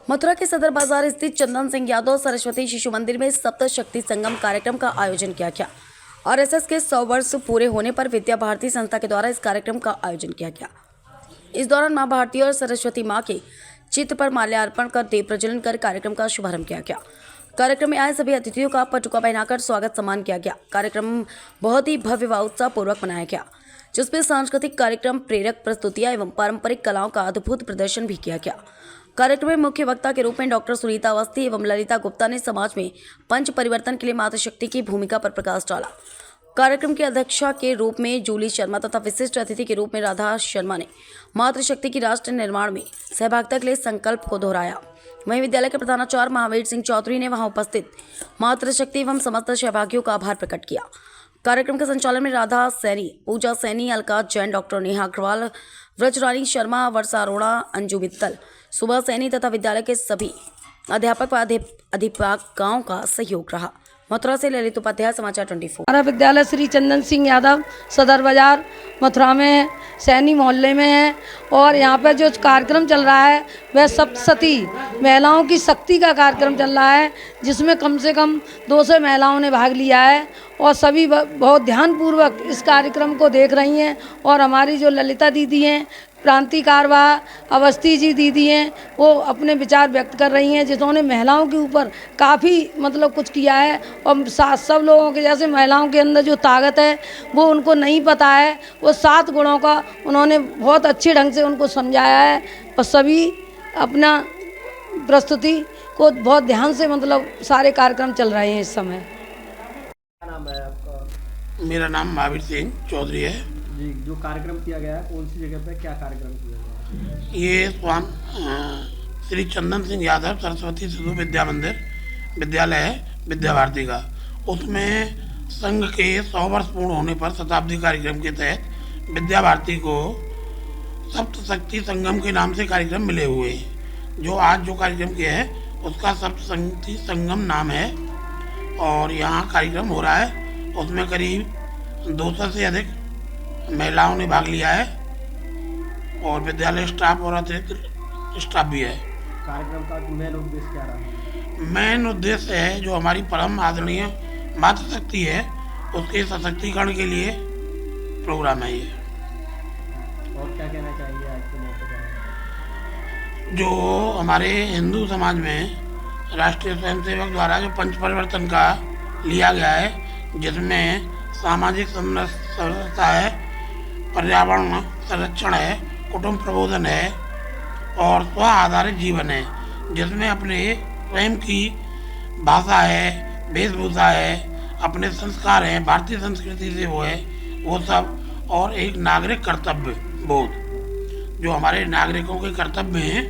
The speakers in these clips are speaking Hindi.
मथुरा के सदर बाजार स्थित चंदन सिंह यादव सरस्वती शिशु मंदिर में सप्त शक्ति संगम कार्यक्रम का आयोजन किया गया। आरएसएस के 100 वर्ष पूरे होने पर विद्या भारती संस्था के द्वारा इस कार्यक्रम का आयोजन किया गया। इस दौरान मां भारती और सरस्वती मां के चित्र पर माल्यार्पण कर दीप प्रज्वलन कर कार्यक्रम का शुभारंभ किया गया। कार्यक्रम में आए सभी अतिथियों का पटुका पहनाकर स्वागत सम्मान किया गया। कार्यक्रम बहुत ही भव्य व उत्साह पूर्वक मनाया गया, जिसमें सांस्कृतिक कार्यक्रम, प्रेरक प्रस्तुतियां एवं पारंपरिक कलाओं का अद्भुत प्रदर्शन भी किया गया। कार्यक्रम में मुख्य वक्ता के रूप में डॉक्टर सुनीता अवस्थी एवं ललिता गुप्ता ने समाज में पंच परिवर्तन के लिए मातृशक्ति की भूमिका पर प्रकाश डाला। कार्यक्रम की अध्यक्षा के रूप में जूली शर्मा तथा विशिष्ट अतिथि के रूप में राधा शर्मा ने मातृशक्ति की राष्ट्र निर्माण में सहभागिता के लिए संकल्प को दोहराया। वहीं विद्यालय के प्रधानाचार्य महावीर सिंह चौधरी ने वहां उपस्थित मातृशक्ति एवं समस्त सहभागियों का आभार प्रकट किया। कार्यक्रम के संचालन में राधा सैनी, पूजा सैनी, अलका जैन, डॉक्टर नेहा अग्रवाल, व्रजरानी शर्मा, वर्षा अरोड़ा, अंजू मित्तल, सुबह सैनी तथा विद्यालय के सभी अध्यापक व अध्यापिकाओं का सहयोग रहा। मथुरा से ललित उपाध्याय, समाचार 24। हमारा विद्यालय श्री चंदन सिंह यादव सदर बाजार मथुरा में है, सैनी मोहल्ले में है। और यहाँ पर जो कार्यक्रम चल रहा है वह सप्तशती महिलाओं की शक्ति का कार्यक्रम चल रहा है, जिसमें कम से कम 200 महिलाओं ने भाग लिया है और सभी बहुत ध्यानपूर्वक इस कार्यक्रम को देख रही हैं। और हमारी जो ललिता दीदी हैं, क्रांतिकार व अवस्थी जी दीदी हैं, वो अपने विचार व्यक्त कर रही हैं, जिन्होंने महिलाओं के ऊपर काफ़ी कुछ किया है। और सब लोगों के जैसे महिलाओं के अंदर जो ताकत है वो उनको नहीं पता है, वो 7 गुणों का उन्होंने बहुत अच्छे ढंग से उनको समझाया है। और सभी अपना प्रस्तुति को बहुत ध्यान से सारे कार्यक्रम चल रहे हैं इस समय। क्या नाम है आपका? मेरा नाम महावीर सिंह चौधरी है जी। जो कार्यक्रम किया गया है कौन सी जगह पे, क्या कार्यक्रम किया गया है? ये श्री चंदन सिंह यादव सरस्वती शिशु विद्या मंदिर विद्यालय है विद्या भारती का। उसमें संघ के 100 वर्ष पूर्ण होने पर शताब्दी कार्यक्रम के तहत विद्या भारती को सप्त शक्ति संगम के नाम से कार्यक्रम मिले हुए हैं। जो आज जो कार्यक्रम किया है उसका सप्त शक्ति संगम नाम है और यहाँ कार्यक्रम हो रहा है। उसमें करीब 200 से अधिक महिलाओं ने भाग लिया है और विद्यालय स्टाफ और अतिरिक्त स्टाफ भी है। कार्यक्रम का मेन उद्देश्य क्या रहा है? मेन उद्देश्य है जो हमारी परम आदरणीय मातृशक्ति है उसके सशक्तिकरण के लिए प्रोग्राम है ये। और क्या कहना चाहिए आज के मौके पर? जो हमारे हिंदू समाज में राष्ट्रीय स्वयंसेवक द्वारा जो पंच परिवर्तन का लिया गया है, जिसमें सामाजिक समरसता है, पर्यावरण संरक्षण है, कुटुंब प्रबोधन है और स्व आधारित जीवन है, जिसमें अपने स्वयं की भाषा है, वेशभूषा है, अपने संस्कार हैं, भारतीय संस्कृति से वो है वो सब, और एक नागरिक कर्तव्य बोध। जो हमारे नागरिकों के कर्तव्य हैं,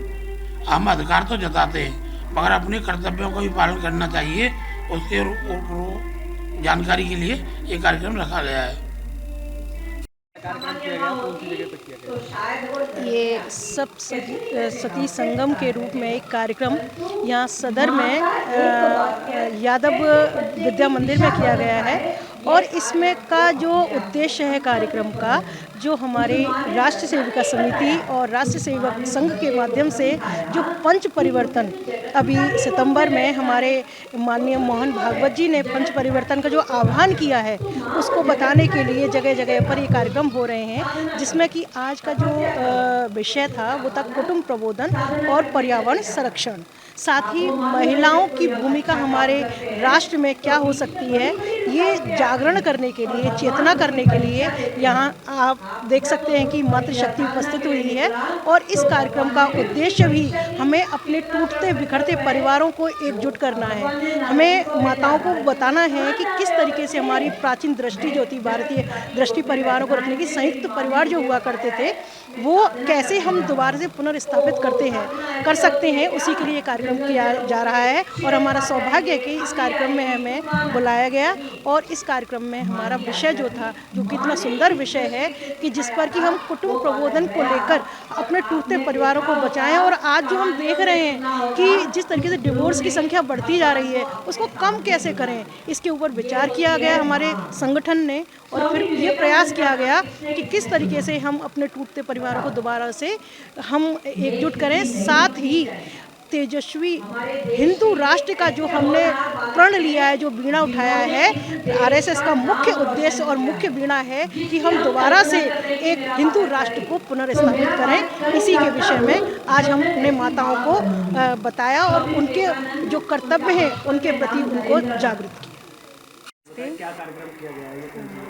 हम अधिकार तो जताते हैं मगर अपने कर्तव्यों का भी पालन करना चाहिए। उसके जानकारी के लिए ये कार्यक्रम रखा गया है। कार्यक्रम किया गया कौन सी जगह पे किया गया? ये सप्तशती संगम के रूप में एक कार्यक्रम यहाँ सदर में यादव विद्या मंदिर में किया गया है। और इसमें का जो उद्देश्य है कार्यक्रम का, जो हमारे राष्ट्र सेविका समिति और राष्ट्र सेवक संघ के माध्यम से जो पंच परिवर्तन अभी सितंबर में हमारे माननीय मोहन भागवत जी ने पंच परिवर्तन का जो आह्वान किया है उसको बताने के लिए जगह जगह पर ये कार्यक्रम हो रहे हैं, जिसमें कि आज का जो विषय था वो था कुटुंब प्रबोधन और पर्यावरण संरक्षण। साथ ही महिलाओं की भूमिका हमारे राष्ट्र में क्या हो सकती है, ये जागरण करने के लिए, चेतना करने के लिए यहाँ आप देख सकते हैं कि मातृशक्ति उपस्थित हुई है। और इस कार्यक्रम का उद्देश्य भी हमें अपने टूटते बिखरते परिवारों को एकजुट करना है। हमें माताओं को बताना है कि किस तरीके से हमारी प्राचीन दृष्टि जो थी, भारतीय दृष्टि परिवारों को रखने की, संयुक्त परिवार जो हुआ करते थे, वो कैसे हम दोबारा से पुनर्स्थापित कर सकते हैं, उसी के लिए कार्यक्रम किया जा रहा है। और हमारा सौभाग्य है कि इस कार्यक्रम में हमें बुलाया गया और इस कार्यक्रम में हमारा विषय जो था, जो कितना सुंदर विषय है कि जिस पर कि हम कुटुंब प्रबोधन को लेकर अपने टूटते परिवारों को बचाएं। और आज जो हम देख रहे हैं कि जिस तरीके से डिवोर्स की संख्या बढ़ती जा रही है, उसको कम कैसे करें, इसके ऊपर विचार किया गया हमारे संगठन ने। और फिर ये प्रयास किया गया कि किस तरीके से हम अपने टूटते परिवारों को दोबारा से हम एकजुट करें, साथ ही तेजस्वी हिंदू राष्ट्र का जो हमने प्रण लिया है, जो बीड़ा उठाया है, आरएसएस का मुख्य उद्देश्य और मुख्य बीड़ा है कि हम दोबारा से एक हिंदू राष्ट्र को पुनर्स्थापित करें। इसी के विषय में आज हम अपने माताओं को बताया और उनके जो कर्तव्य हैं उनके प्रति उनको जागृत किया। क्या कार्यक्रम किया गया है? ये कौन सी?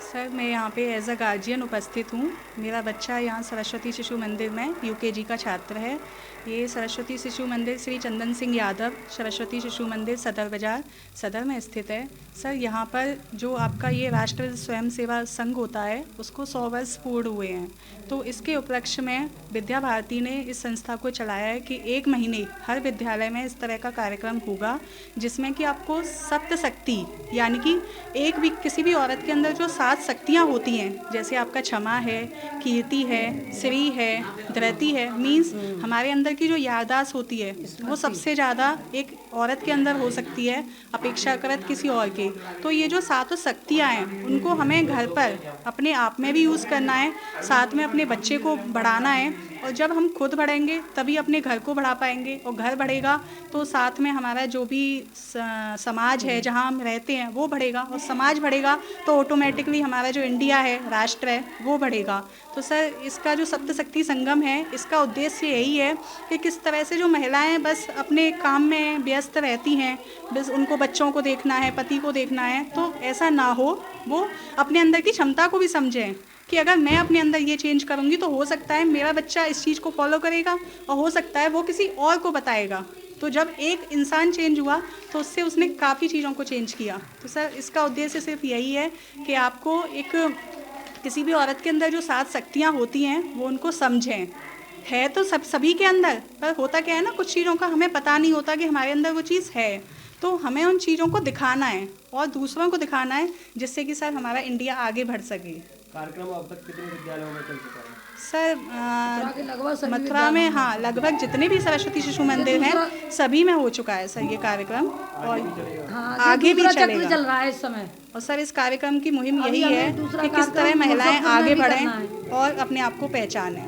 सर, मैं यहाँ पे एज अ गार्जियन उपस्थित हूँ। मेरा बच्चा यहाँ सरस्वती शिशु मंदिर में यूकेजी का छात्र है। ये सरस्वती शिशु मंदिर श्री चंदन सिंह यादव सरस्वती शिशु मंदिर सदर बाज़ार सदर में स्थित है। सर, यहाँ पर जो आपका ये राष्ट्रीय स्वयं सेवा संघ होता है उसको 100 वर्ष पूर्ण हुए हैं, तो इसके उपलक्ष्य में विद्या भारती ने इस संस्था को चलाया है कि 1 महीने हर विद्यालय में इस तरह का कार्यक्रम होगा जिसमें कि आपको सप्त शक्ति यानी कि एक भी किसी भी औरत के अंदर जो 7 शक्तियाँ होती हैं, जैसे आपका क्षमा है, कीर्ति है, श्री है, धृति है, मीन्स हमारे अंदर की जो याददाश्त होती है वो सबसे ज़्यादा एक औरत के अंदर हो सकती है अपेक्षाकृत किसी और के। तो ये जो 7 शक्तियाँ हैं उनको हमें घर पर अपने आप में भी यूज़ करना है, साथ में अपने बच्चे को बढ़ाना है, और जब हम खुद बढ़ेंगे तभी अपने घर को बढ़ा पाएंगे, और घर बढ़ेगा तो साथ में हमारा जो भी समाज है जहाँ हम रहते हैं वो बढ़ेगा, और समाज बढ़ेगा तो ऑटोमेटिकली हमारा जो इंडिया है, राष्ट्र है, वो बढ़ेगा। तो सर, इसका जो सप्तशक्ति संगम है इसका उद्देश्य यही है कि किस तरह से जो महिलाएं बस अपने काम में व्यस्त रहती हैं, बस उनको बच्चों को देखना है, पति को देखना है, तो ऐसा ना हो, वो अपने अंदर की क्षमता को भी समझें कि अगर मैं अपने अंदर ये चेंज करूँगी तो हो सकता है मेरा बच्चा इस चीज़ को फॉलो करेगा और हो सकता है वो किसी और को बताएगा। तो जब एक इंसान चेंज हुआ तो उससे उसने काफ़ी चीज़ों को चेंज किया। तो सर, इसका उद्देश्य सिर्फ यही है कि आपको एक किसी भी औरत के अंदर जो 7 शक्तियाँ होती हैं वो उनको समझें। है तो सभी के अंदर, पर होता क्या है ना, कुछ चीज़ों का हमें पता नहीं होता कि हमारे अंदर वो चीज़ है, तो हमें उन चीज़ों को दिखाना है और दूसरों को दिखाना है जिससे कि सर हमारा इंडिया आगे बढ़ सके। कार्यक्रम अब तक कितने विद्यालयों में चल चुका है? सर, मथुरा में हाँ लगभग जितने भी सरस्वती शिशु मंदिर हैं सभी में हो चुका है सर ये कार्यक्रम, और आगे भी चलेगा। चल रहा है इस समय। और सर, इस कार्यक्रम की मुहिम यही है कि किस तरह महिलाएं आगे बढ़ें और अपने आप को पहचानें।